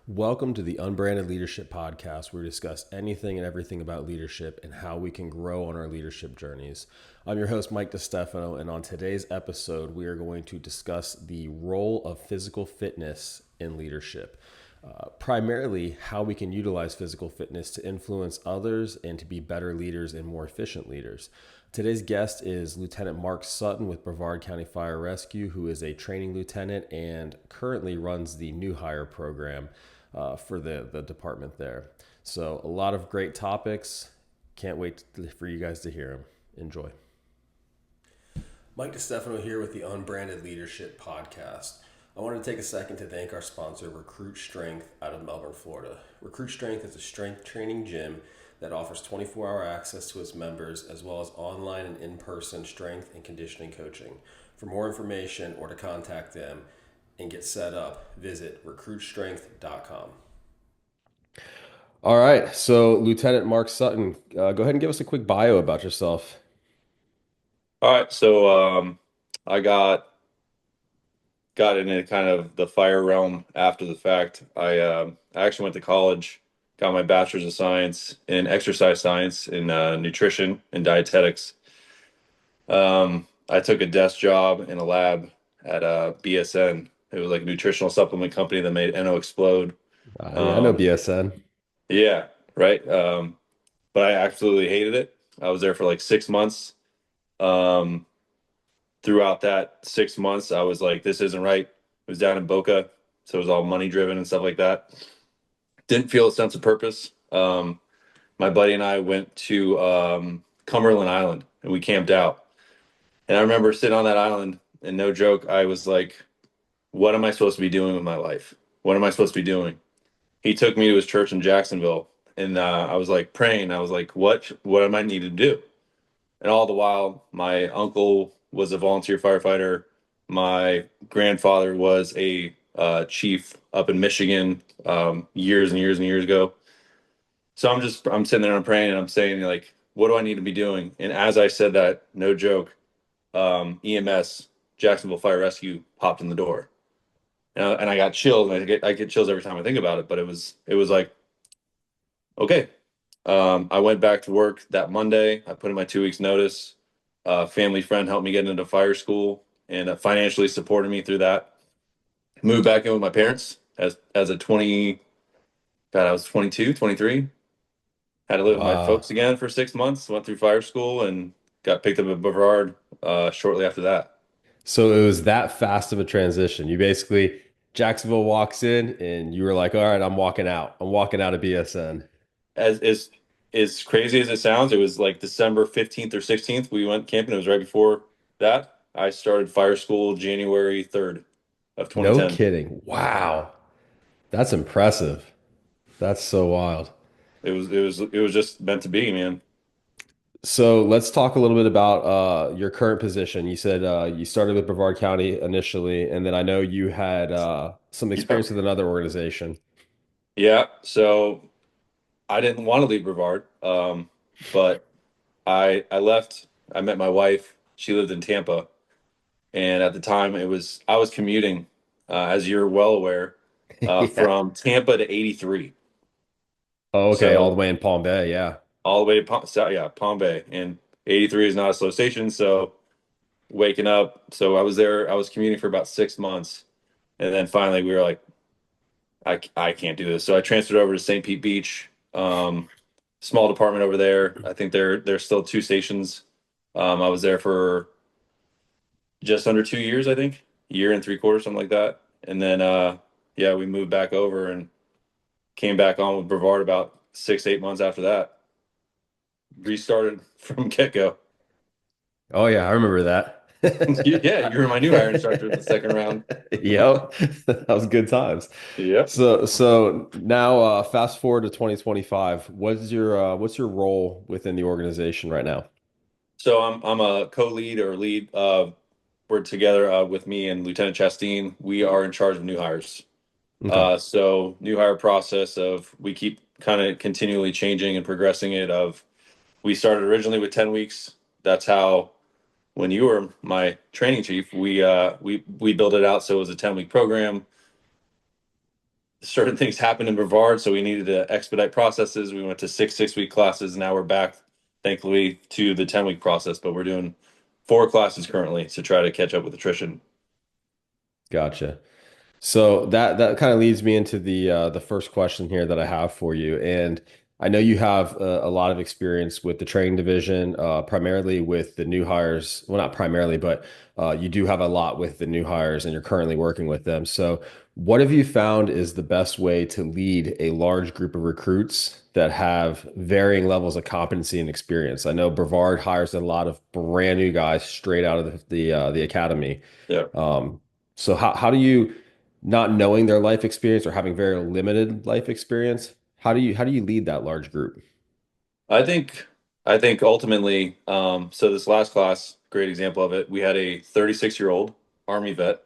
Welcome to the Unbranded Leadership Podcast, where we discuss anything and everything about leadership and how we can grow on our leadership journeys. I'm your host, Mike DeStefano, and on today's episode, we are going to discuss the role of physical fitness in leadership. Primarily, how we can utilize physical fitness to influence others and to be better leaders and more efficient leaders. Today's guest is Lieutenant Mark Sutton with Brevard County Fire Rescue, who is a training lieutenant and currently runs the new hire program for the department there. So a lot of great topics. Can't wait for you guys to hear them. Enjoy. Mike DeStefano here with the Unbranded Leadership Podcast. I wanted to take a second to thank our sponsor, Recruit Strength, out of Melbourne, Florida. Recruit Strength is a strength training gym that offers 24-hour access to its members, as well as online and in-person strength and conditioning coaching. For more information or to contact them and get set up, visit recruitstrength.com. All right, so Lieutenant Mark Sutton, go ahead and give us a quick bio about yourself. All right, so I got into kind of the fire realm after the fact. I actually went to college, got my bachelor's of science in exercise science in nutrition and dietetics. I took a desk job in a lab at BSN. It was like a nutritional supplement company that made NO Explode. Yeah, I know Um, BSN. yeah, right. But I absolutely hated it. I was there for like 6 months. Um, Throughout that 6 months, I was like, this isn't right. It was down in Boca, so it was all money driven and stuff like that. Didn't feel a sense of purpose. My buddy and I went to Cumberland Island and we camped out. And I remember sitting on that island, and no joke, I was like, what am I supposed to be doing with my life? What am I supposed to be doing? He took me to his church in Jacksonville, and I was like praying. I was like, what am I need to do? And all the while, my uncle was a volunteer firefighter. My grandfather was a chief up in Michigan years and years and years ago. So I'm sitting there and I'm praying and I'm saying, like, what do I need to be doing? And as I said that, no joke, EMS, Jacksonville Fire Rescue, popped in the door. And I got chills. And I get chills every time I think about it. But it was like, okay. I went back to work that Monday. I put in my 2 weeks notice. A family friend helped me get into fire school and financially supported me through that. Moved back in with my parents as a 20, God, I was 22, 23. Had to live with my Wow. folks again for 6 months. Went through fire school and got picked up at Brevard shortly after that. So it was that fast of a transition. You basically, Jacksonville walks in and you were like, all right, I'm walking out. I'm walking out of BSN. As crazy as it sounds, it was like December 15th or 16th. We went camping. It was right before that. I started fire school January 3rd of No 2010. kidding. Wow. That's impressive. That's so wild. It was just meant to be, man. So let's talk a little bit about your current position. You said you started with Brevard County initially, and then I know you had some Yeah. experience with another organization. Yeah. So I didn't want to leave Brevard, but I left. I met my wife. She lived in Tampa, and at the time I was commuting, as you're well aware, Yeah. from Tampa to 83. Oh, okay. All the So way in Palm Bay. Yeah. all the way to Palm Bay, and 83 is not a slow station. So waking up, so I was there. I was commuting for about 6 months, and then finally we were like, I can't do this. So I transferred over to St. Pete Beach. Small department over there. I think there's still two stations. I was there for just under 2 years, I think, a year and 3 quarters, something like that. And then yeah, we moved back over and came back on with Brevard about 6, 8 months after that. Restarted from get go. Oh, yeah. I remember that. Yeah, you were my new hire instructor in the second round. Yep. That was good times. Yep. So now fast forward to 2025. What's your role within the organization right now? So I'm a co-lead or lead. We're together with me and Lieutenant Chasteen. We are in charge of new hires. Okay. So new hire process of we keep kind of continually changing and progressing it. Of we started originally with 10 weeks. That's how when you were my training chief, we built it out so it was a 10-week program. certain things happened in Brevard, so we needed to expedite processes. We went to 6 week classes. Now we're back, thankfully, to the 10 week process, but we're doing 4 classes currently to try to catch up with attrition. Gotcha. So that kind of leads me into the first question here that I have for you, and I know you have a lot of experience with the training division, primarily with the new hires. Well, not primarily, but you do have a lot with the new hires, and you're currently working with them. So, what have you found is the best way to lead a large group of recruits that have varying levels of competency and experience? I know Brevard hires a lot of brand new guys straight out of the academy. Yeah. Um, so how do you, not knowing their life experience or having very limited life experience, how do you lead that large group? I think I think ultimately, so this last class, great example of it. We had a 36-year-old Army vet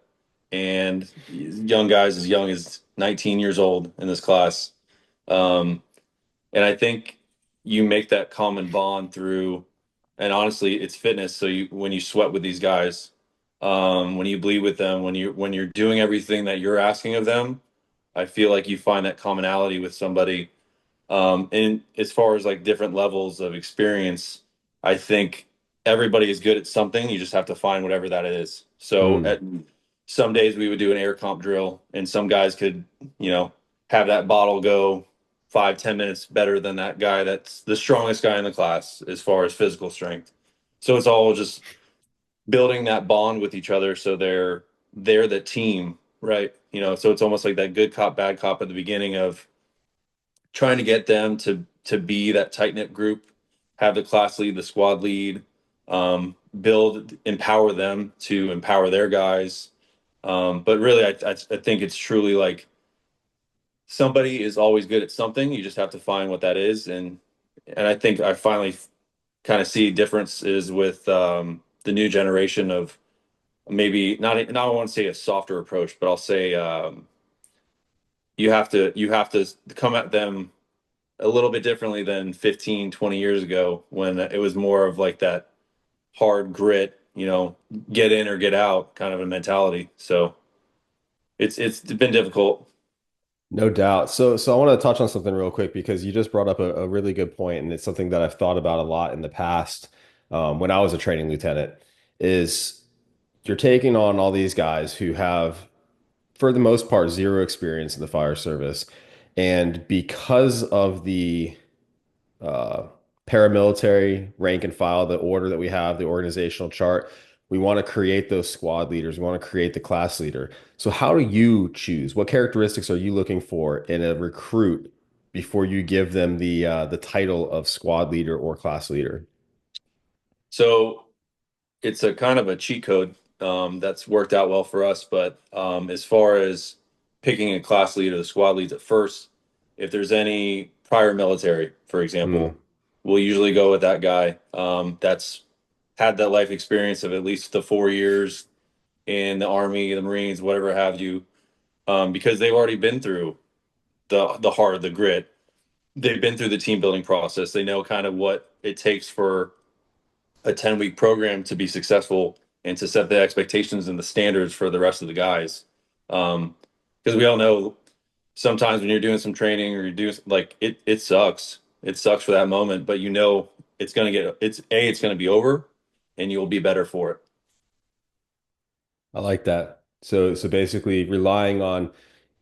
and young guys as young as 19 years old in this class. Um, and I think you make that common bond through, and honestly, it's fitness. So you when you sweat with these guys, when you bleed with them, when you're doing everything that you're asking of them, I feel like you find that commonality with somebody. And as far as like different levels of experience, I think everybody is good at something. You just have to find whatever that is. So Hmm. at some days we would do an air comp drill, and some guys could, have that bottle go 5, 10 minutes better than that guy that's the strongest guy in the class as far as physical strength. So it's all just building that bond with each other. So they're the team, right? So it's almost like that good cop, bad cop at the beginning of trying to get them to be that tight knit group, have the class lead, the squad lead, empower them to empower their guys. But really, I think it's truly like somebody is always good at something. You just have to find what that is, and I think I finally kind of see differences with the new generation of maybe not I want to say a softer approach, but I'll say you have to come at them a little bit differently than 15, 20 years ago when it was more of like that hard grit, get in or get out kind of a mentality. So it's been difficult. No doubt. So I want to touch on something real quick because you just brought up a really good point, and it's something that I've thought about a lot in the past, when I was a training lieutenant, is you're taking on all these guys who have, for the most part, zero experience in the fire service. And because of the uh, paramilitary rank and file, the order that we have, the organizational chart. We want to create those squad leaders. We want to create the class leader. So, how do you choose? What characteristics are you looking for in a recruit before you give them the title of squad leader or class leader? So it's a kind of a cheat code that's worked out well for us. But as far as picking a class lead or the squad leads at first, if there's any prior military, for Hmm. example, we'll usually go with that guy that's had that life experience of at least the 4 years in the Army, the Marines, whatever have you, because they've already been through the hard, the grit. They've been through the team building process. They know kind of what it takes for a 10 week program to be successful and to set the expectations and the standards for the rest of the guys. Because we all know sometimes when you're doing some training or you do like it sucks. It sucks for that moment, but it's gonna be over, and you'll be better for it. I like that. So basically relying on,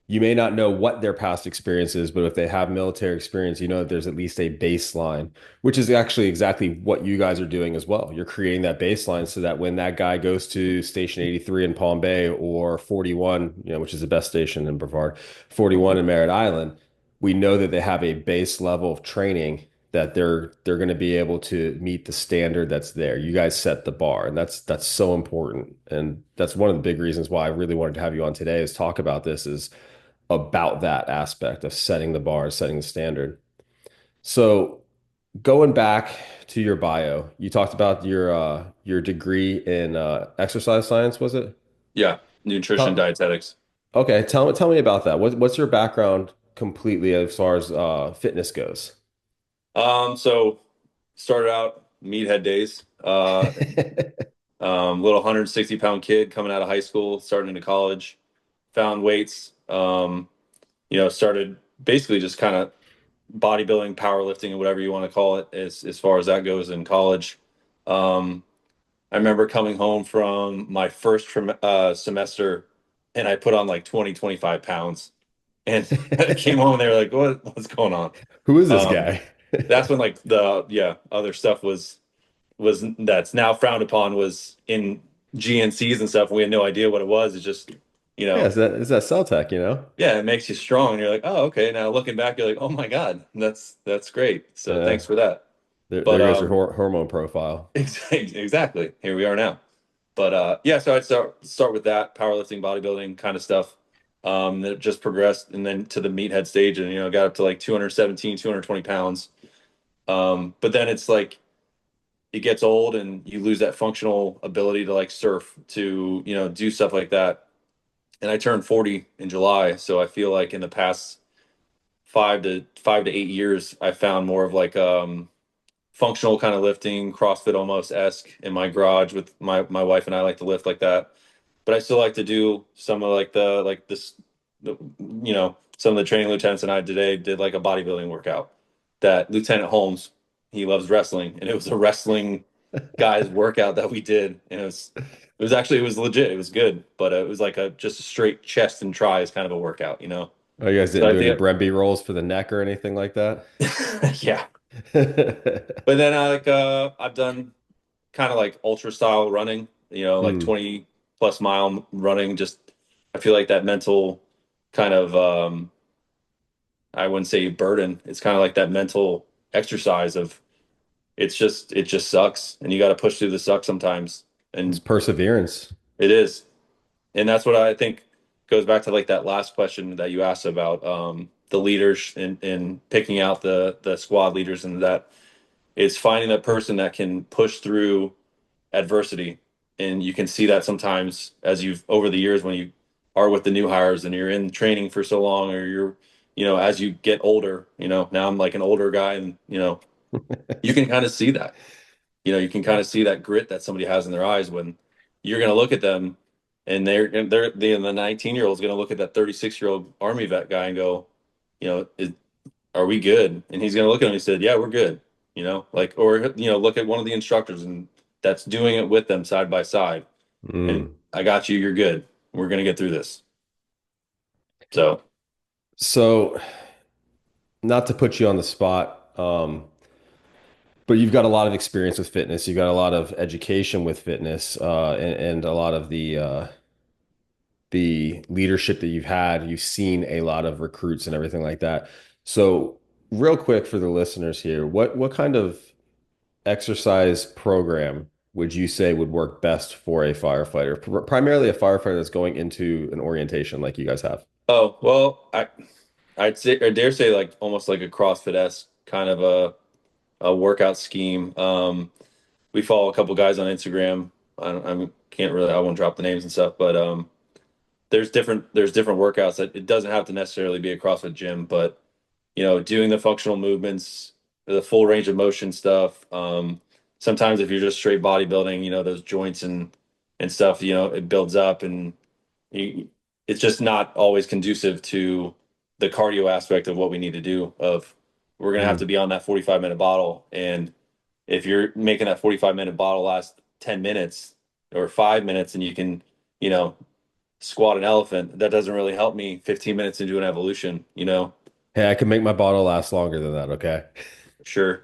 you may not know what their past experience is, but if they have military experience, you know that there's at least a baseline, which is actually exactly what you guys are doing as well. You're creating that baseline so that when that guy goes to Station 83 in Palm Bay or 41, which is the best station in Brevard, 41 in Merritt Island, we know that they have a base level of training that they're going to be able to meet the standard that's there. You guys set the bar, and that's so important. And that's one of the big reasons why I really wanted to have you on today is talk about this is about that aspect of setting the bar, setting the standard. So going back to your bio, you talked about your degree in exercise science, was it? Yeah, nutrition, Tell- dietetics. Okay, tell me about that. What's your background completely as far as fitness goes? So started out meathead days. Little 160-pound kid coming out of high school, starting into college, found weights. started basically just kind of bodybuilding, powerlifting, and whatever you want to call it, as far as that goes in college. Um, I remember coming home from my first semester, and I put on like 20, 25 pounds, and I came home and they were like, what's going on?" Who is this Um, guy? that's when like the other stuff was that's now frowned upon was in GNCs and stuff. We had no idea what it was. It's just, you Yeah, know, is that cell tech, you know? yeah, it makes you strong. And you're like, oh, okay. Now looking back, you're like, oh my God, that's great. So Uh, thanks for that. there But goes your hormone profile. exactly. Here we are now. But yeah, so I'd start with that powerlifting, bodybuilding kind of stuff. That just progressed and then to the meathead stage and got up to like 217, 220 pounds. But then it's like it gets old and you lose that functional ability to like surf, to do stuff like that. And I turned 40 in July, so I feel like in the past 5 to 8 years I found more of like functional kind of lifting, CrossFit almost esque in my garage with my wife, and I like to lift like that. But I still like to do some of like some of the training lieutenants and I today did like a bodybuilding workout that Lieutenant Holmes, he loves wrestling, and it was a wrestling guys workout that we did, and it was legit, it was good, but it was like a just a straight chest and tries kind of a workout. Oh, you guys So didn't I do any think Bremby rolls for the neck or anything like that? yeah. But then I've done kind of like ultra style running, like Hmm. 20 plus mile running. Just I feel like that mental kind of I wouldn't say burden. It's kind of like that mental exercise of it just sucks, and you got to push through the suck sometimes. It's And perseverance. it is. And that's what I think goes back to like that last question that you asked about the leaders and picking out the squad leaders, and that it's finding that person that can push through adversity. And you can see that sometimes as you've over the years when you are with the new hires and you're in training for so long, or you're as you get older, now I'm like an older guy, and you can kind of see that. You can kind of see that grit that somebody has in their eyes when you're going to look at them, and the 19-year-old is going to look at that 36-year-old Army vet guy and go, are we good? And he's going to look at him and he said, yeah, we're good. Like, or look at one of the instructors and that's doing it with them side by side, and Mm. I got you, you're good, we're going to get through this. So So, not to put you on the spot, but you've got a lot of experience with fitness. You've got a lot of education with fitness, and a lot of the leadership that you've had. You've seen a lot of recruits and everything like that. So, real quick for the listeners here, what kind of exercise program would you say would work best for a firefighter? Primarily a firefighter that's going into an orientation like you guys have. oh well, I'd say, or dare say, like almost like a CrossFit-esque kind of a workout scheme. We follow a couple guys on Instagram. I can't really, I won't drop the names and stuff, but there's different workouts that it doesn't have to necessarily be a CrossFit gym, but doing the functional movements, the full range of motion stuff. Sometimes if you're just straight bodybuilding, those joints and stuff, it builds up, and you, it's just not always conducive to the cardio aspect of what we need to do. Of we're gonna have to Mm. be on that 45-minute bottle, and if you're making that 45-minute bottle last 10 minutes or 5 minutes, and you can, you know, squat an elephant, that doesn't really help me 15 minutes into an evolution. Hey, I can make my bottle last longer than that, okay? Sure.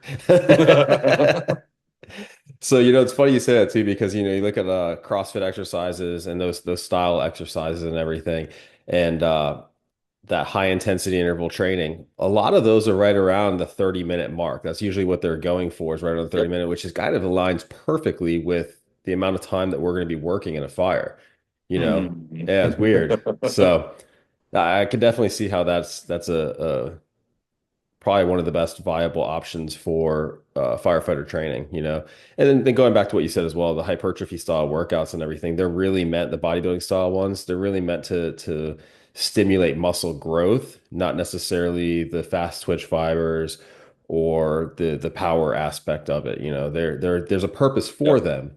So, it's funny you say that too, because you look at CrossFit exercises and those style exercises and everything, and that high intensity interval training, a lot of those are right around the 30-minute mark. That's usually what they're going for, is right around the 30 Yep. minute, which is kind of aligns perfectly with the amount of time that we're going to be working in a fire. You know, Hmm. yeah, it's weird. So I could definitely see how that's a probably one of the best viable options for firefighter training, And then going back to what you said as well, the hypertrophy style workouts and everything, they're really meant, the bodybuilding style ones, they're really meant to stimulate muscle growth, not necessarily the fast twitch fibers or the power aspect of it. There's a purpose for Yep. them,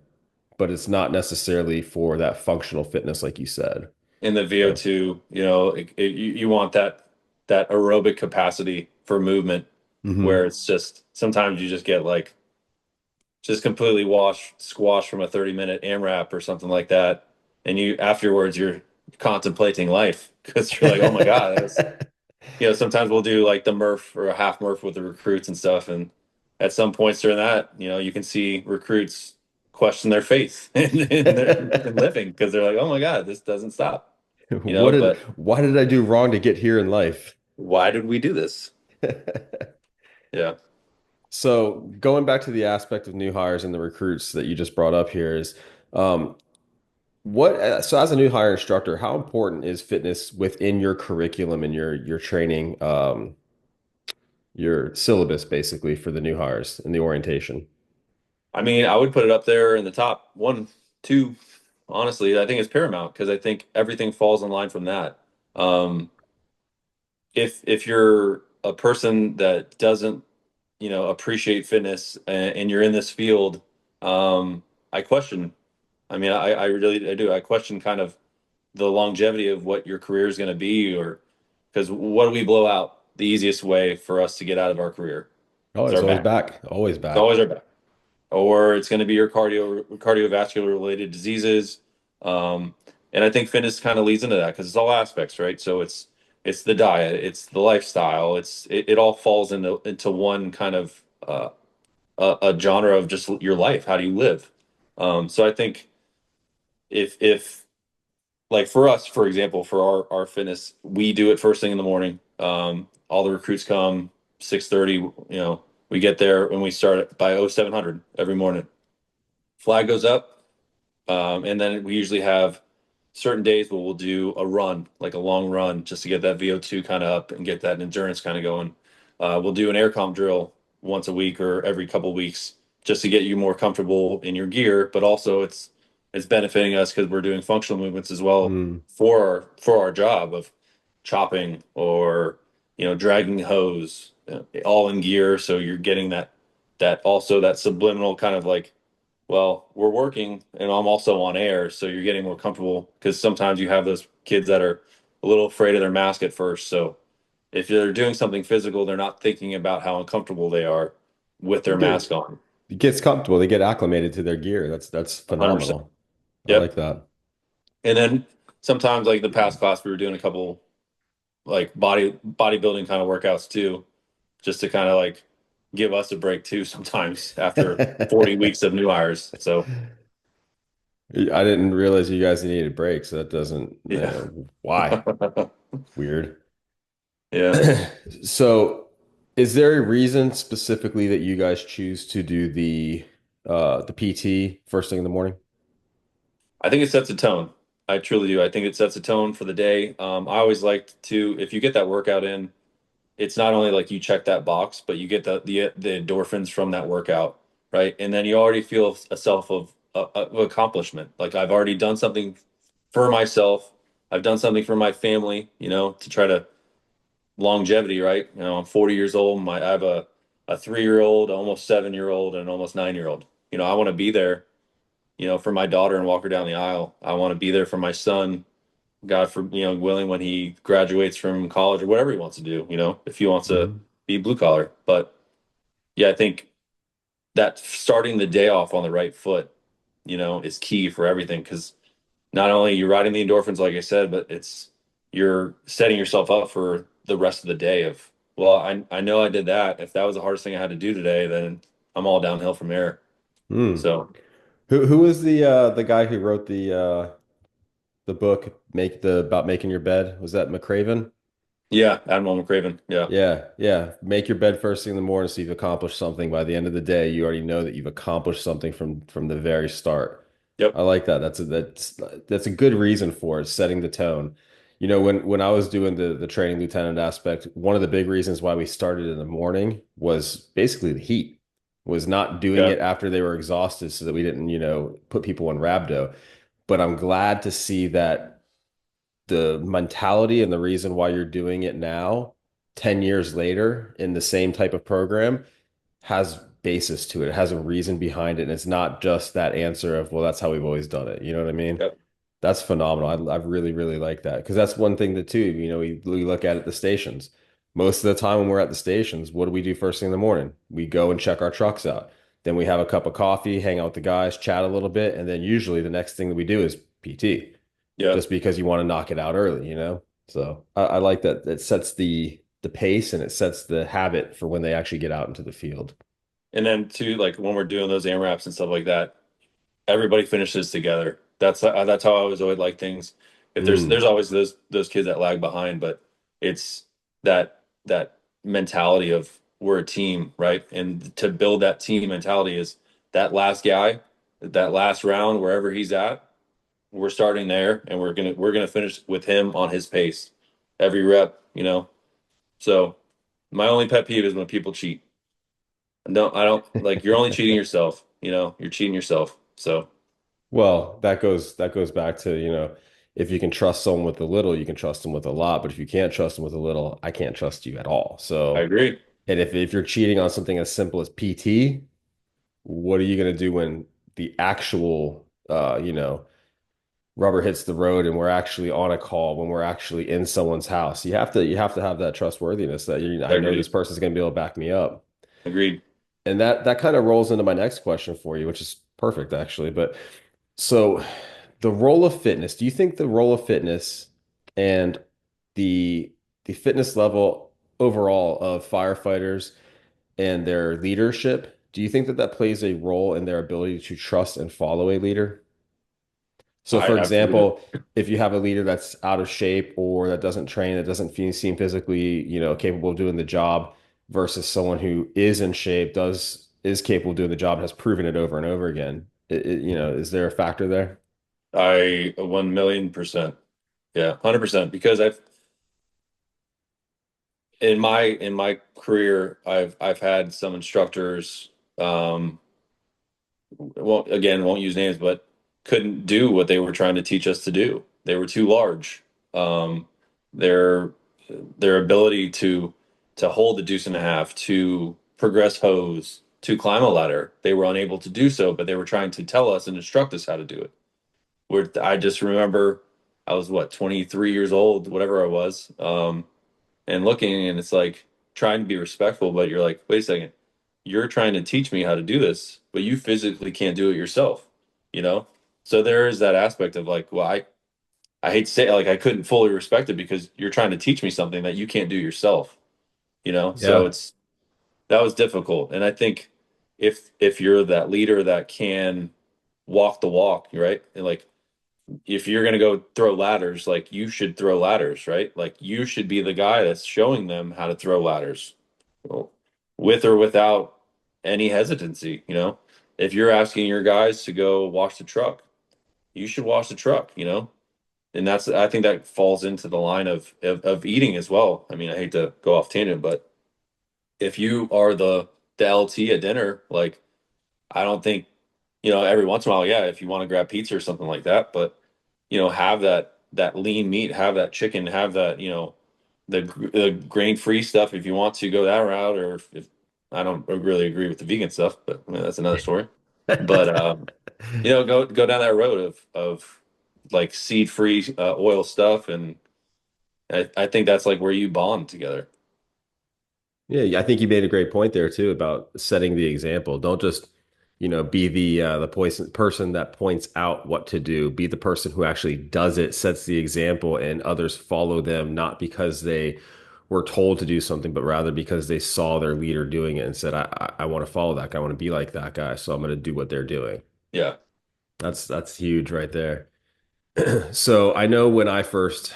but it's not necessarily for that functional fitness, like you said. In the So, VO2, you want that. that aerobic capacity for movement, where Hmm. it's just sometimes you just get like just completely squash from a 30-minute AMRAP or something like that, and you afterwards you're contemplating life because you're like, oh my god, that was, sometimes we'll do like the Murph or a half Murph with the recruits and stuff. And at some points during that, you can see recruits question their faith in living because they're like, oh my God, this doesn't stop, but Why did I do wrong to get here in life? why did we do this? Yeah. So going back to the aspect of new hires and the recruits that you just brought up here is, um, so as a new hire instructor, how important is fitness within your curriculum and your training, your syllabus basically for the new hires and the orientation? I mean, I would put it up there in the top one, two. Honestly, I think it's paramount because I think everything falls in line from that. Um, if you're a person that doesn't appreciate fitness and you're in this field, I question. I mean, I really I do. I question kind of the longevity of what your career is going to be, or because what do we blow out? The easiest way for us to get out of our career Oh, is it's our always back. back, always It's back. always our back, or it's going to be your cardiovascular related diseases. Um, and I think fitness kind of leads into that because it's all aspects, right? So it's the diet, it's the lifestyle, it all falls into one kind of a genre of just your life. How do you live? So I think if like for us, for example, for our fitness, we do it first thing in the morning. All the recruits come 6:30. We get there and we start it by 0700 every morning. Flag goes up, and then we usually have certain days where we'll do a run, like a long run, just to get that VO2 kind of up and get that endurance kind of going. We'll do an air comp drill once a week or every couple weeks just to get you more comfortable in your gear, but also it's benefiting us because we're doing functional movements as well Mm. for our job of chopping or dragging hose, all in gear. So you're getting that also that subliminal kind of like, well, we're working and I'm also on air, so you're getting more comfortable because sometimes you have those kids that are a little afraid of their mask at first. So if they're doing something physical, they're not thinking about how uncomfortable they are with their Good. mask on. It gets comfortable. They get acclimated to their gear. That's 100%. phenomenal. I like Yep. that. And then sometimes like the past class we were doing a couple like bodybuilding kind of workouts too, just to kind of like give us a break too sometimes after 40 weeks of new hires. So I didn't realize you guys needed breaks. That doesn't, yeah. why? Weird. Yeah. So, is there a reason specifically that you guys choose to do the PT first thing in the morning? I think it sets a tone. I truly do. I think it sets a tone for the day. I always liked to, if you get that workout in, it's not only like you check that box, but you get the endorphins from that workout, right? And then you already feel a self of accomplishment. Like I've already done something for myself. I've done something for my family, to try to longevity, right? I'm 40 years old. I have a 3-year-old, almost 7-year-old, and an almost 9-year-old. I want to be there for my daughter and walk her down the aisle. I want to be there for my son, God for willing, when he graduates from college or whatever he wants to do, if he wants to Mhm. be blue collar. But yeah, I think that starting the day off on the right foot, is key for everything because not only you're riding the endorphins, like I said, but you're setting yourself up for the rest of the day of, well, I know I did that. If that was the hardest thing I had to do today, then I'm all downhill from there. Hmm. So Who was the guy who wrote the book make the about making your bed? Was that McCraven? yeah, Admiral McCraven. Yeah. Yeah, yeah. Make your bed first thing in the morning so you've accomplished something. By the end of the day, you already know that you've accomplished something from the very start. Yep. I like that. That's a good reason for it, setting the tone. When I was doing the training lieutenant aspect, one of the big reasons why we started in the morning was basically the heat, was not doing Yeah. it after they were exhausted so that we didn't, put people in rhabdo. But I'm glad to see that the mentality and the reason why you're doing it now, 10 years later, in the same type of program, has basis to it. It has a reason behind it. And it's not just that answer of, well, that's how we've always done it. You know what I mean? Yep. That's phenomenal. I really, really like that because that's one thing that too, we look at the stations. Most of the time when we're at the stations, what do we do first thing in the morning? We go and check our trucks out. Then we have a cup of coffee, hang out with the guys, chat a little bit, and then usually the next thing that we do is PT, Yeah. just because you want to knock it out early. So I like that. It sets the pace and it sets the habit for when they actually get out into the field. And then too, like when we're doing those AMRAPs and stuff like that, everybody finishes together. That's how I always like things. If there's Mm. always those kids that lag behind, but it's that mentality of we're a team, right? And to build that team mentality is that last guy, that last round, wherever he's at, we're starting there, and we're gonna finish with him on his pace, every rep, you know. So my only pet peeve is when people cheat. No, I don't like you're only cheating yourself, you're cheating yourself. So Well, that goes back to, if you can trust someone with a little, you can trust them with a lot. But if you can't trust them with a little, I can't trust you at all. I So, agree. and if you're cheating on something as simple as PT, what are you going to do when the actual, rubber hits the road and we're actually on a call, when we're actually in someone's house? You have to have that trustworthiness that I know this Integrity. person's going to be able to back me up. Agreed. And that kind of rolls into my next question for you, which is perfect actually. But so the role of fitness, do you think the role of fitness and the the fitness level overall of firefighters and their leadership, do you think that that plays a role in their ability to trust and follow a leader? So, I for absolutely example, if you have a leader that's out of shape or that doesn't train, that doesn't seem physically, capable of doing the job versus someone who is in shape, is capable of doing the job, has proven it over and over again. Is there a factor there? I 1,000,000%. Yeah, 100%. Because I've in my career, I've had some instructors, won't use names, but couldn't do what they were trying to teach us to do. They were too large. Um, their their ability to hold the deuce and a half, to progress hose, to climb a ladder, they were unable to do so, but they were trying to tell us and instruct us how to do it. Where I just remember I was, what, 23 years old, whatever I was, and looking, and it's like trying to be respectful, but you're like, wait a second, you're trying to teach me how to do this, but you physically can't do it yourself, you know? So there is that aspect of like, well, I hate to say it, like I couldn't fully respect it because you're trying to teach me something that you can't do yourself, you know? So Yeah. it's that was difficult. And I think if you're that leader that can walk the walk, right? And like if you're gonna go throw ladders, like you should throw ladders, right? Like you should be the guy that's showing them how to throw ladders, well, with or without any hesitancy. If you're asking your guys to go wash the truck, you should wash the truck. And I think that falls into the line of eating as well. I mean, I hate to go off tangent, but if you are the LT at dinner, like I don't think, every once in a while, yeah, if you want to grab pizza or something like that, but have that lean meat, have that chicken, have that, the grain free stuff if you want to go that route, or if I don't really agree with the vegan stuff, but I mean, that's another story. But go down that road of like seed free oil stuff, and I think that's like where you bond together. Yeah, I think you made a great point there too about setting the example. Don't just, be the person that points out what to do. Be the person who actually does it, sets the example, and others follow them, not because they were told to do something, but rather because they saw their leader doing it and said, I want to follow that guy. I want to be like that guy. So I'm going to do what they're doing. Yeah. That's huge right there. So I know when I first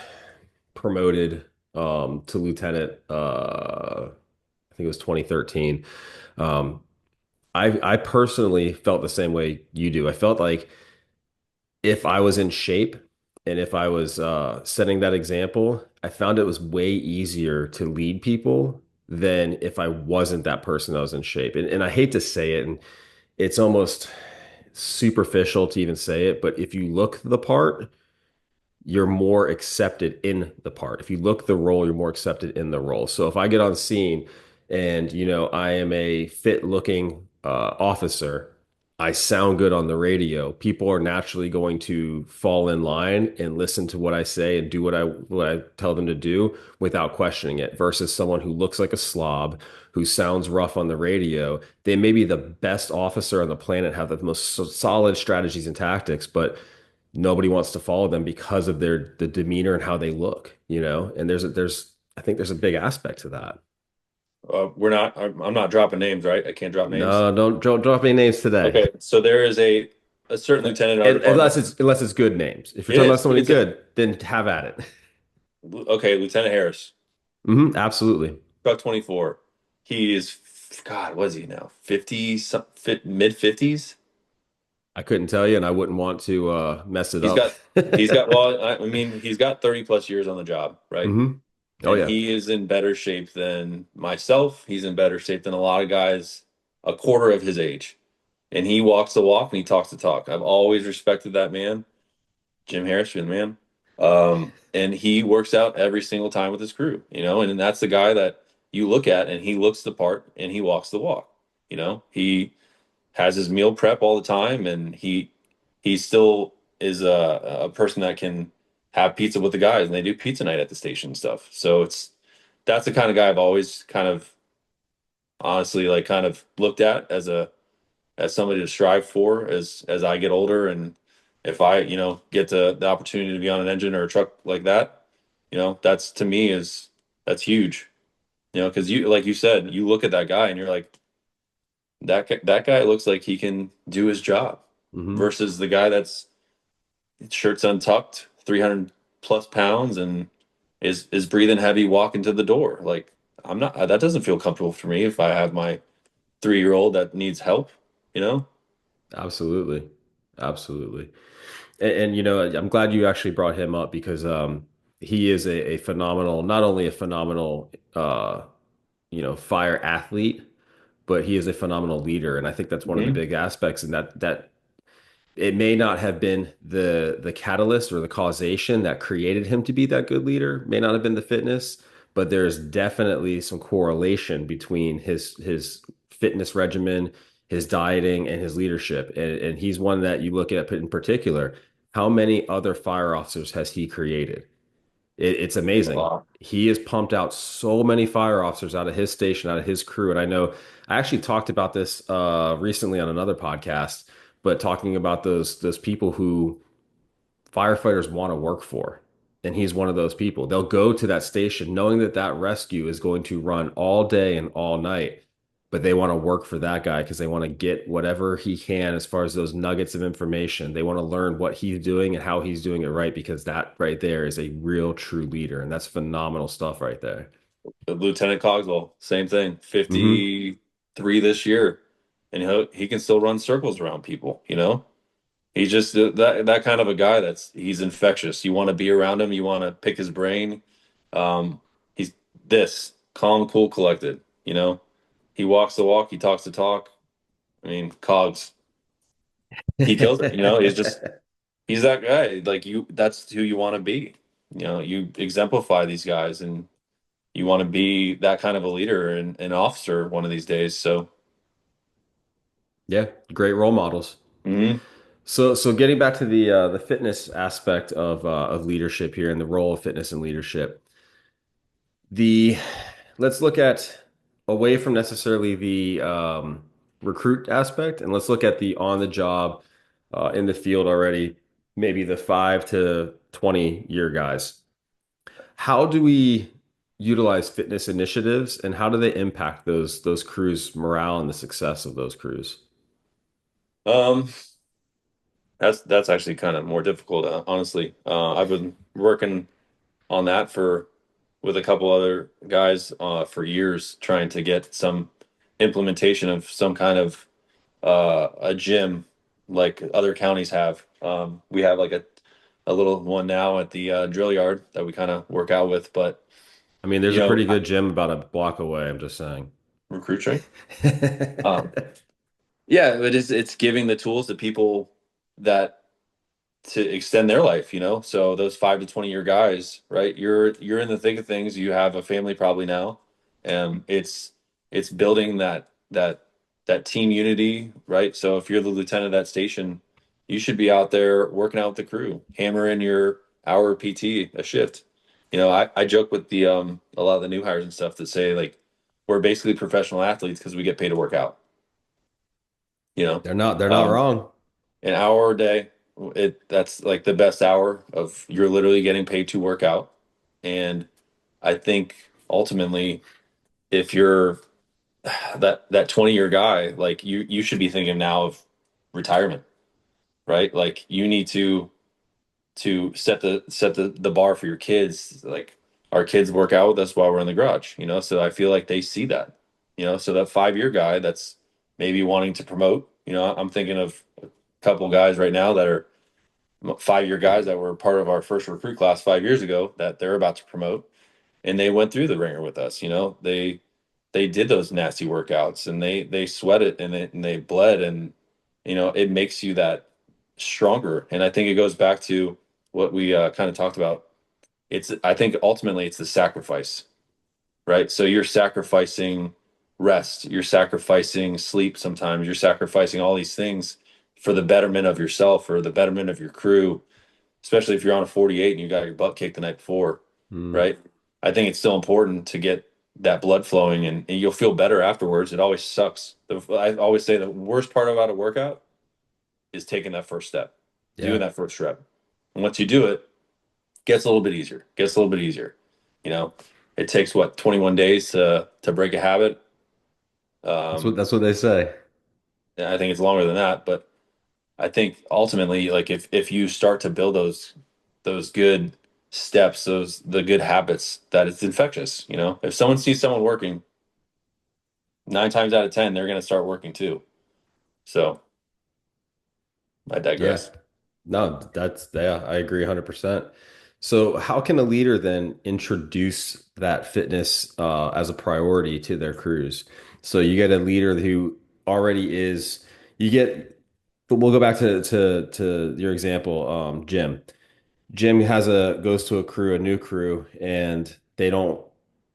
promoted to lieutenant, I think it was 2013. Um, I personally felt the same way you do. I felt like if I was in shape and if I was setting that example, I found it was way easier to lead people than if I wasn't that person that was in shape. And I hate to say it, and it's almost superficial to even say it, but if you look the part, you're more accepted in the part. If you look the role, you're more accepted in the role. So if I get on scene and, I am a fit looking officer, I sound good on the radio, people are naturally going to fall in line and listen to what I say and do what I tell them to do without questioning it versus someone who looks like a slob, who sounds rough on the radio. They may be the best officer on the planet, have the most solid strategies and tactics, but nobody wants to follow them because of the demeanor and how they look, you know? And there's I think there's a big aspect to that. We're not. I'm not dropping names, right? I can't drop names. No, don't drop any names today. Okay, so there is a certain lieutenant in our department. Unless it's good names. If you're It talking about is. somebody It's a good, then have at it. okay, Lieutenant Harris, Absolutely. truck 24. He is, God, what is he now? 50, mid 50s. I couldn't tell you, and I wouldn't want to mess it He's up. got he's got well, I mean, he's got 30 plus years on the job, right? hmm Oh And yeah. he is in better shape than myself. He's in better shape than a lot of guys a quarter of his age. And he walks the walk and he talks the talk. I've always respected that man. Jim Harris, you're the man. And he works out every single time with his crew, and that's the guy that you look at and he looks the part and he walks the walk. He has his meal prep all the time and he still is a person that can have pizza with the guys and they do pizza night at the station and stuff. So that's the kind of guy I've always kind of honestly like kind of looked at as somebody to strive for as I get older and if I get the opportunity to be on an engine or a truck like that, that's to me is that's huge. Because you like you said, you look at that guy and you're like that guy looks like he can do his job hmm versus the guy that's shirt's untucked, 300 plus pounds and is breathing heavy walking to the door. Like I'm not that doesn't feel comfortable for me if I have my 3-year-old that needs help, you know? Absolutely. Absolutely. I'm glad you actually brought him up because he is a phenomenal, not only a phenomenal fire athlete, but he is a phenomenal leader. And I think that's one of the Mhm. big aspects, and that it may not have been the catalyst or the causation that created him to be that good leader, may not have been the fitness, but there's definitely some correlation between his fitness regimen, his dieting, and his leadership. And he's one that you look at in particular. How many other fire officers has he created? It's amazing. Uh, He has pumped out so many fire officers out of his station, out of his crew. And I know I actually talked about this recently on another podcast, but talking about those people who firefighters want to work for. And he's one of those people. They'll go to that station knowing that that rescue is going to run all day and all night, but they want to work for that guy because they want to get whatever he can as far as those nuggets of information. They want to learn what he's doing and how he's doing it right because that right there is a real true leader. And that's phenomenal stuff right there. Lieutenant Cogswell, same thing, hmm 53 this year, and he can still run circles around people. He's just that kind of a guy he's infectious. You want to be around him. You want to pick his brain. He's this calm, cool, collected. He walks the walk. He talks the talk. I mean, Cogs, he kills it. He's that guy. Like you, that's who you want to be. You exemplify these guys, and you want to be that kind of a leader and an officer one of these days. So, Yeah, great role models. mhm. So getting back to the fitness aspect of leadership here and the role of fitness and leadership. The let's look at away from necessarily the recruit aspect, and let's look at the on the job in the field already, maybe the 5 to 20 year guys. How do we utilize fitness initiatives, and how do they impact those crews' morale and the success of those crews? um, that's actually kind of more difficult, honestly. I've been working on that for with a couple other guys for years, trying to get some implementation of some kind of a gym like other counties have. We have like a little one now at the drill yard that we kind of work out with, but I mean, there's you a know, pretty good gym about a block away. I'm just saying. recruit train. Um, yeah, it's giving the tools to people that to extend their life, So those 5 to 20 year guys, right? You're in the thick of things. You have a family probably now. It's building that that team unity, right? So if you're the lieutenant of that station, you should be out there working out with the crew, hammering your hour PT a shift. I joke with the a lot of the new hires and stuff that say like we're basically professional athletes because we get paid to work out. You know, They're not um, wrong. an hour a day, that's like the best hour of you're literally getting paid to work out. And I think ultimately, if you're that 20-year guy, like you should be thinking now of retirement, right? Like you need to set the bar for your kids. Like our kids work out with us while we're in the garage, so I feel like they see that, so that 5-year guy that's maybe wanting to promote, I'm thinking of a couple guys right now that are 5-year guys that were part of our first recruit class 5 years ago that they're about to promote, and they went through the ringer with us. They did those nasty workouts, and they sweat it, and they bled, and it makes you that stronger. And I think it goes back to what we kind of talked about. I think ultimately it's the sacrifice, right? So you're sacrificing rest, you're sacrificing sleep, sometimes you're sacrificing all these things for the betterment of yourself or the betterment of your crew, especially if you're on a 48 and you got your butt kicked the night before, Mm, right? I think it's still important to get that blood flowing, and you'll feel better afterwards. It always sucks. I always say the worst part about a workout is taking that first step, doing yeah. that first rep. And once you do it, gets a little bit easier, gets a little bit easier. You know, it takes what, 21 days to break a habit. That's what Um, that's what they say. and I think it's longer than that, but I think ultimately, like if you start to build those good steps, those the good habits, that it's infectious. If someone sees someone working, 9 times out of 10, they're going to start working too. So I Yeah. digress. No, that's yeah, I agree 100%. So how can a leader then introduce that fitness as a priority to their crews? So you get a leader who already is, you get, but we'll go back to your example, Jim. Jim goes to a crew, a new crew, and they don't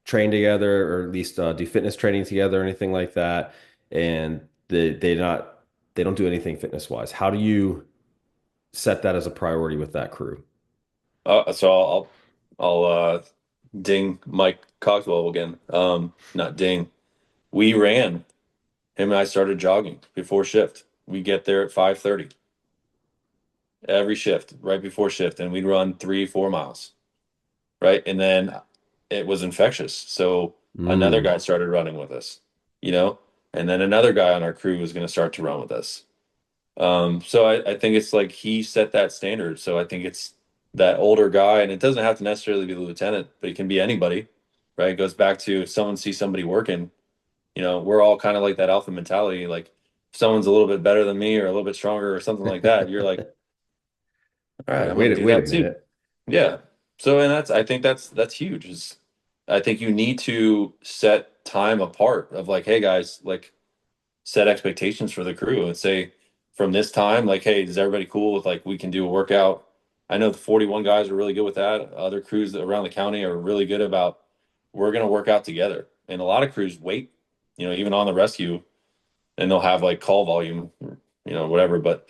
train together, or at least do fitness training together or anything like that. And they don't do anything fitness wise. How do you set that as a priority with that crew? So I'll ding Mike Cogswell again. Not ding. We ran. Him and I started jogging before shift. We get there at 5:30 every shift, right before shift, and we'd run 3, 4 miles, right? And then it was infectious. So another Mm, guy started running with us, you know, and then another guy on our crew was going to start to run with us. So I think it's like he set that standard. So I think it's that older guy, and it doesn't have to necessarily be the lieutenant, but it can be anybody, right? It goes back to if someone sees somebody working, we're all kind of like that alpha mentality. Like if someone's a little bit better than me or a little bit stronger or something like that, you're like, all right, like, I'm going to do wait a that too. minute. Yeah. So, and I think that's huge. I think you need to set time apart of like, hey guys, like set expectations for the crew and say from this time, like, hey, is everybody cool with like we can do a workout? I know the 41 guys are really good with that. Other crews around the county are really good about we're going to work out together. And a lot of crews wait, even on the rescue, and they'll have like call volume, whatever. But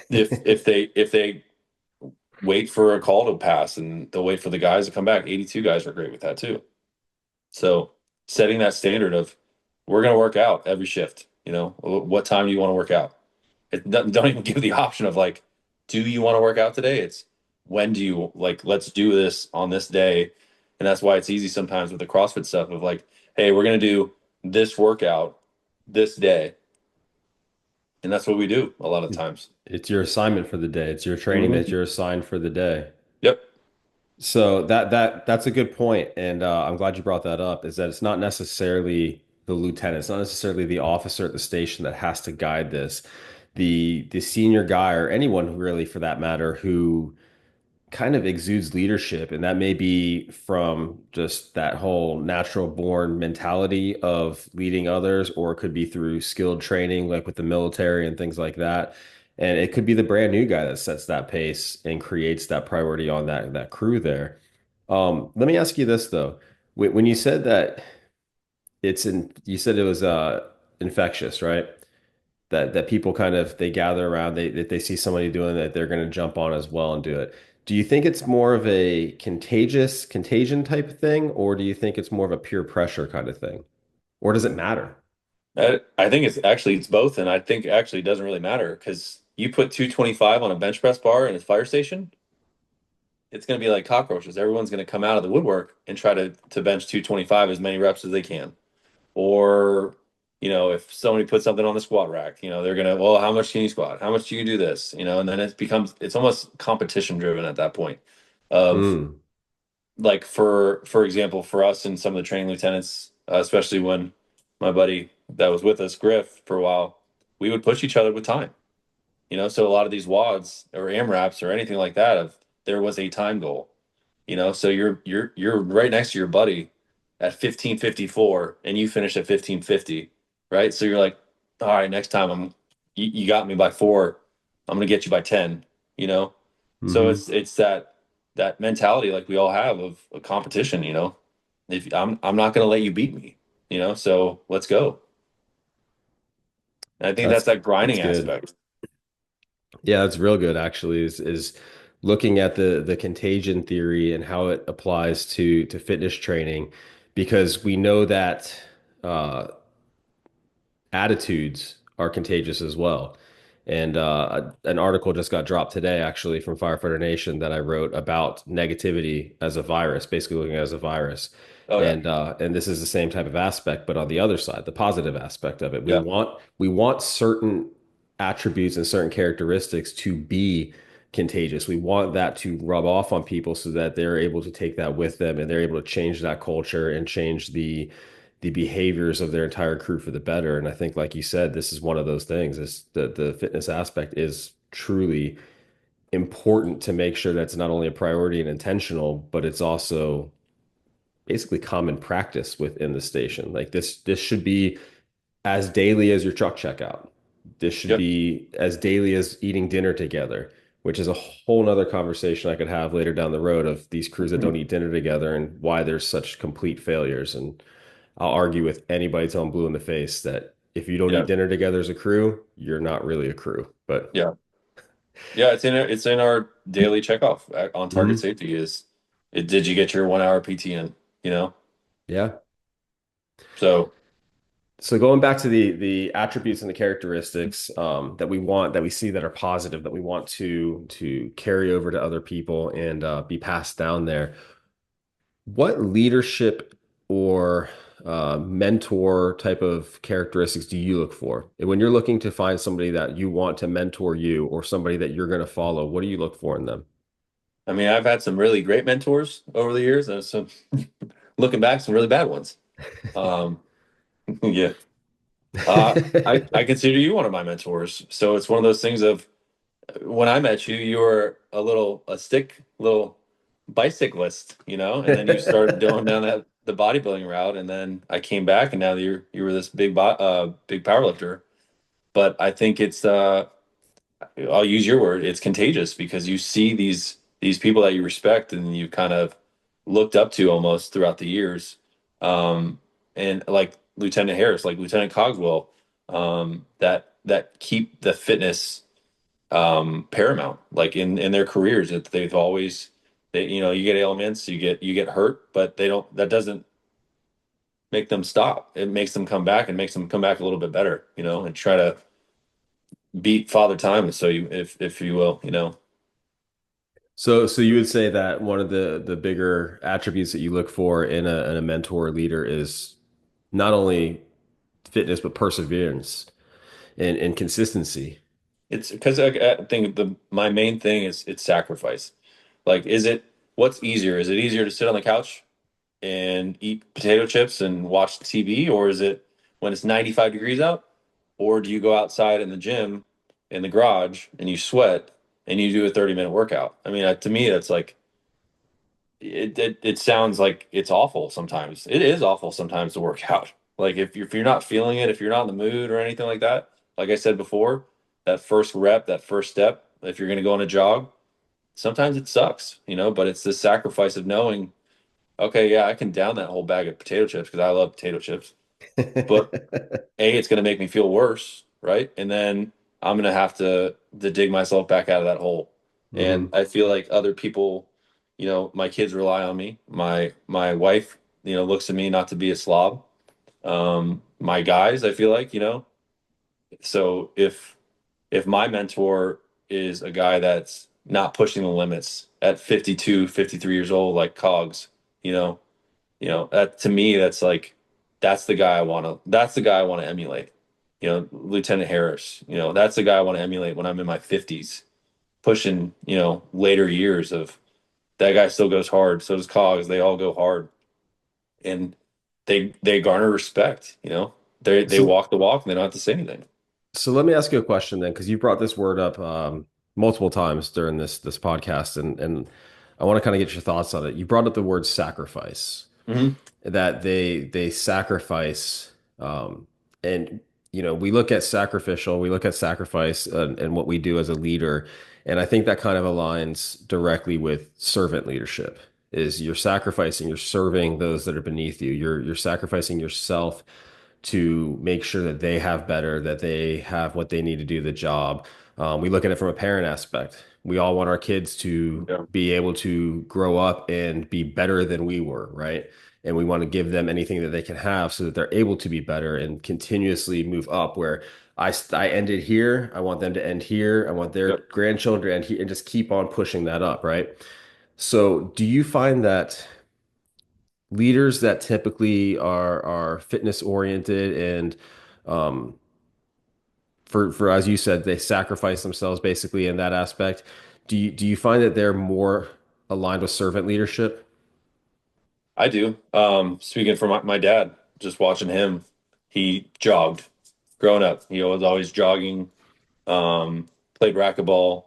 if they wait for a call to pass and they'll wait for the guys to come back, 82 guys are great with that too. So setting that standard of we're going to work out every shift. What time do you want to work out? Don't even give the option of like, do you want to work out today? It's when do you like, let's do this on this day. And that's why it's easy sometimes with the CrossFit stuff of like, hey, we're going to do this workout this day. And that's what we do a lot of times. It's your assignment for the day. It's your training that Hmm. you're assigned for the day. Yep. So that's a good point, and I'm glad you brought that up. Is that it's not necessarily the lieutenant, it's not necessarily the officer at the station that has to guide this. The senior guy or anyone really for that matter who kind of exudes leadership, and that may be from just that whole natural born mentality of leading others, or it could be through skilled training, like with the military and things like that. And it could be the brand new guy that sets that pace and creates that priority on that crew there. Let me ask you this though. When you said that you said infectious, right? That people kind of they gather around, they see somebody doing that, they're going to jump on as well and do it. Do you think it's more of a contagion type thing, or do you think it's more of a peer pressure kind of thing? Or does it matter? I think it's both, and I think actually it doesn't really matter because you put 225 on a bench press bar in a fire station, it's going to be like cockroaches. Everyone's going to come out of the woodwork and try to bench 225 as many reps as they can. Or, if somebody puts something on the squat rack, they're going to, well, how much can you squat? How much do you do this? And then it's almost competition driven at that point of Mm, like, for example, for us and some of the training lieutenants, especially when my buddy that was with us, Griff, for a while, we would push each other with time. So a lot of these WODs or AMRAPs or anything like that, of there was a time goal. So you're right next to your buddy at 15:54 and you finish at 15:50, right? So you're like, all right, next time you got me by 4, I'm gonna get you by 10, you know. So hmm. it's that mentality like we all have of a competition, If I'm not gonna let you beat me, so let's go. And I think that's That's that that's grinding good. aspect. Yeah, that's real good actually, is looking at the contagion theory and how it applies to fitness training, because we know that uh, attitudes are contagious as well. And an article just got dropped today, actually, from Firefighter Nation that I wrote about negativity as a virus, basically looking at it as a virus. Oh yeah. And this is the same type of aspect, but on the other side, the positive aspect of it. Yeah. We want certain attributes and certain characteristics to be contagious. We want that to rub off on people so that they're able to take that with them and they're able to change that culture and change the behaviors of their entire crew for the better. And I think, like you said, this is one of those things. Is the fitness aspect is truly important to make sure that's not only a priority and intentional, but it's also basically common practice within the station. Like this should be as daily as your truck checkout. This should Yep. be as daily as eating dinner together, which is a whole nother conversation I could have later down the road of these crews that don't eat dinner together and why there's such complete failures. And I'll argue with anybody till I'm blue in the face that if you don't eat Yeah. dinner together as a crew, you're not really a crew. But Yeah. Yeah, it's in our daily checkoff on target mhm, safety did you get your 1 hour PT in, you know? yeah. So So going back to the attributes and the characteristics that we want, that we see that are positive, that we want to carry over to other people and be passed down there. What leadership or mentor type of characteristics do you look for? And when you're looking to find somebody that you want to mentor you or somebody that you're going to follow, what do you look for in them? I mean, I've had some really great mentors over the years and some looking back, some really bad ones. Um, yeah. I consider you one of my mentors. So it's one of those things of when I met you, you were a little bicyclist, and then you started going down the bodybuilding route, and then I came back, and now you were this big powerlifter. But I think I'll use your word, it's contagious because you see these people that you respect and you kind of looked up to almost throughout the years. Um, and like Lieutenant Harris, like Lieutenant Cogswell, that keep the fitness paramount, like in their careers. That they've always you get ailments, you get hurt, but that doesn't make them stop. It makes them come back and makes them come back a little bit better, and try to beat father time, so if you will. So you would say that one of the bigger attributes that you look for in a mentor or leader is not only fitness but perseverance and consistency. It's because I think my main thing is it's sacrifice. Like, what's easier? Is it easier to sit on the couch and eat potato chips and watch TV, or is it when it's 95 degrees out? Or do you go outside in the gym in the garage and you sweat and you do a 30-minute workout? I mean, to me, that's like it sounds like it's awful sometimes. It is awful sometimes to work out. Like if you're not feeling it, if you're not in the mood or anything like that, like I said before, that first rep, that first step, if you're going to go on a jog, sometimes it sucks, but it's the sacrifice of knowing, okay, yeah, I can down that whole bag of potato chips because I love potato chips. but A, it's going to make me feel worse, right? And then I'm going to have to dig myself back out of that hole. And Hmm. I feel like other people, my kids rely on me. My wife, looks to me not to be a slob. My guys, I feel like, so if my mentor is a guy that's not pushing the limits at 52, 53 years old, like Cogs, you know, that to me, that's the guy I want to emulate. Lieutenant Harris, that's the guy I want to emulate when I'm in my 50s, pushing, later years of that guy still goes hard. So does Cogs. They all go hard and they garner respect, they So, walk the walk and they don't have to say anything. so let me ask you a question then, because you brought this word up multiple times during this podcast, and I want to kind of get your thoughts on it. You brought up the word sacrifice, Hmm. that they sacrifice, and we look at sacrifice and what we do as a leader, and I think that kind of aligns directly with servant leadership. Is you're sacrificing, you're serving those that are beneath you. You're sacrificing yourself to make sure that they have better, that they have what they need to do the job. We look at it from a parent aspect. We all want our kids to Yeah. be able to grow up and be better than we were, right? And we want to give them anything that they can have so that they're able to be better and continuously move up. Where I ended here, I want them to end here. I want their Yep. grandchildren to end here, and just keep on pushing that up, right? So, do you find that leaders that typically are fitness oriented and um, for as you said, they sacrifice themselves basically in that aspect. Do you find that they're more aligned with servant leadership? I do. Speaking for my dad, just watching him, he jogged growing up. He was always jogging, played racquetball.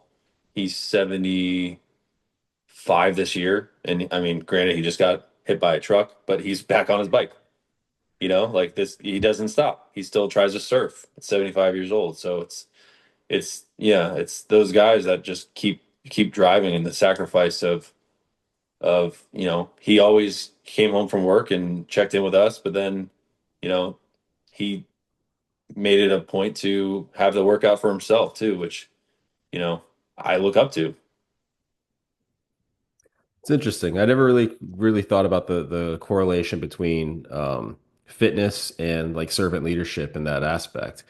He's 75 this year. And I mean, granted, he just got hit by a truck, but he's back on his bike. Like this, he doesn't stop. He still tries to surf at 75 years old. So yeah, it's those guys that just keep driving, and the sacrifice of he always came home from work and checked in with us, but then you know he made it a point to have the workout for himself too, which you know I look up to. It's interesting. I never really thought about the correlation between fitness and like servant leadership in that aspect.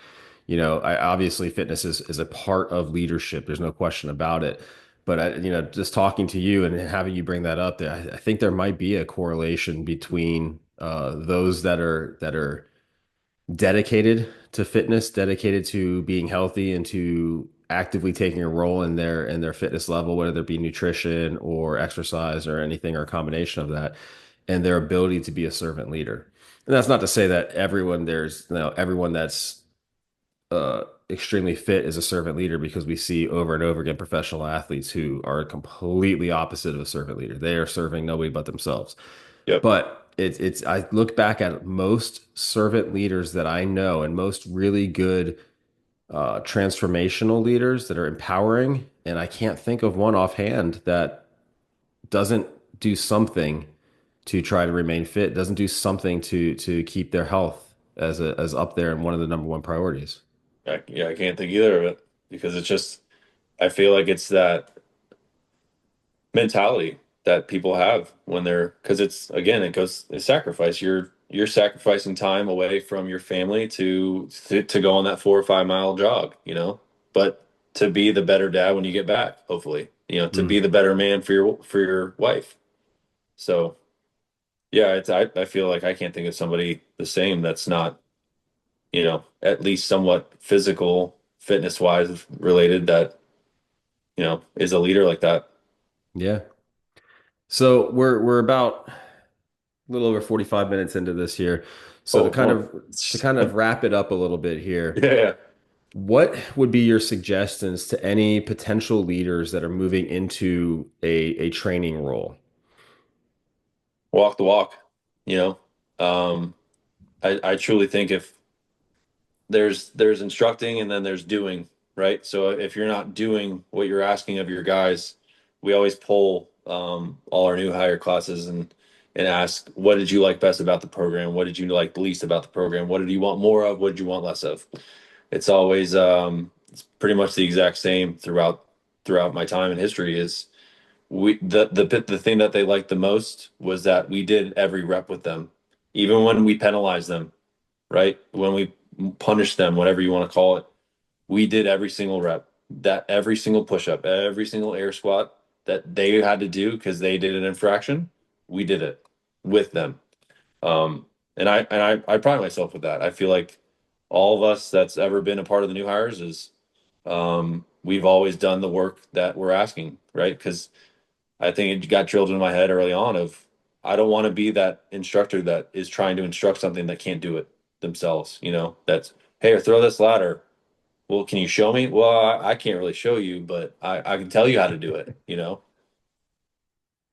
I obviously fitness is a part of leadership. There's no question about it. But just talking to you and having you bring that up, I think there might be a correlation between those that are dedicated to fitness, dedicated to being healthy and to actively taking a role in their fitness level, whether it be nutrition or exercise or anything or a combination of that, and their ability to be a servant leader. And that's not to say that everyone that's extremely fit is a servant leader, because we see over and over again professional athletes who are completely opposite of a servant leader. They are serving nobody but themselves. Yep. But it's I look back at most servant leaders that I know and most really good transformational leaders that are empowering, and I can't think of one offhand that doesn't do something to try to remain fit, doesn't do something to keep their health as up there and one of the number one priorities. Yeah, I can't think either of it because it's just I feel like it's that mentality that people have when they're because it's again it's sacrifice. You're sacrificing time away from your family to go on that 4 or 5 mile jog, but to be the better dad when you get back, hopefully, to Mm. be the better man for your wife. So yeah, I feel like I can't think of somebody the same that's not, at least somewhat physical fitness wise related that, is a leader like that. Yeah. So we're about a little over 45 minutes into this here. So to Oh, kind more. of to kind of wrap it up a little bit here, Yeah, yeah. what would be your suggestions to any potential leaders that are moving into a training role? Walk the walk, you know. Um, I truly think if there's instructing and then there's doing, right? So if you're not doing what you're asking of your guys, we always poll all our new hire classes, and and ask, what did you like best about the program? What did you like least about the program? What did you want more of? What did you want less of? It's always it's pretty much the exact same throughout my time in history. Is we the thing that they liked the most was that we did every rep with them, even when we penalized them, right? When we punished them, whatever you want to call it, we did every single rep, that every single push up, every single air squat that they had to do because they did an infraction. We did it with them. Um, and I pride myself with that. I feel like all of us that's ever been a part of the new hires is we've always done the work that we're asking, right? Because I think it got drilled in my head early on of I don't want to be that instructor that is trying to instruct something that can't do it themselves. That's, hey, throw this ladder. Well, can you show me? Well, I can't really show you, but I can tell you how to do it.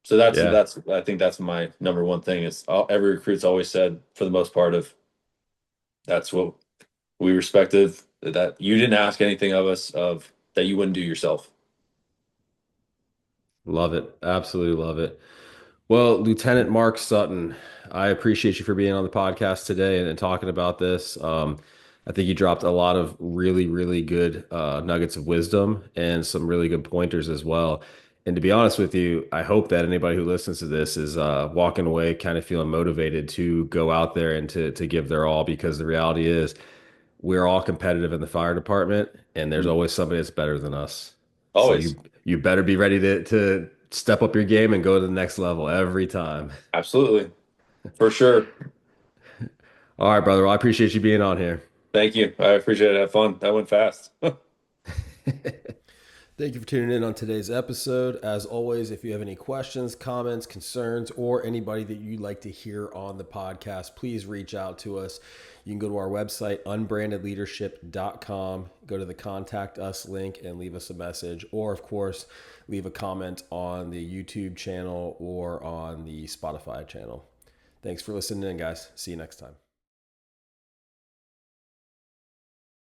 So that's Yeah. that's I think that's my number one thing is every recruit's always said for the most part of that's what we respected, that you didn't ask anything of us of that you wouldn't do yourself. Love it. Absolutely love it. Well, Lieutenant Mark Sutton, I appreciate you for being on the podcast today and talking about this. I think you dropped a lot of really, really good nuggets of wisdom and some really good pointers as well. And to be honest with you, I hope that anybody who listens to this is walking away kind of feeling motivated to go out there and to give their all, because the reality is we're all competitive in the fire department, and there's Mm. always somebody that's better than us. So Always. you better be ready to step up your game and go to the next level every time. Absolutely. For sure. All right, brother. Well, I appreciate you being on here. Thank you. I appreciate it. Have fun. That went fast. Thank you for tuning in on today's episode. As always, if you have any questions, comments, concerns, or anybody that you'd like to hear on the podcast, please reach out to us. You can go to our website, unbrandedleadership.com, go to the contact us link and leave us a message, or of course, leave a comment on the YouTube channel or on the Spotify channel. Thanks for listening in, guys. See you next time.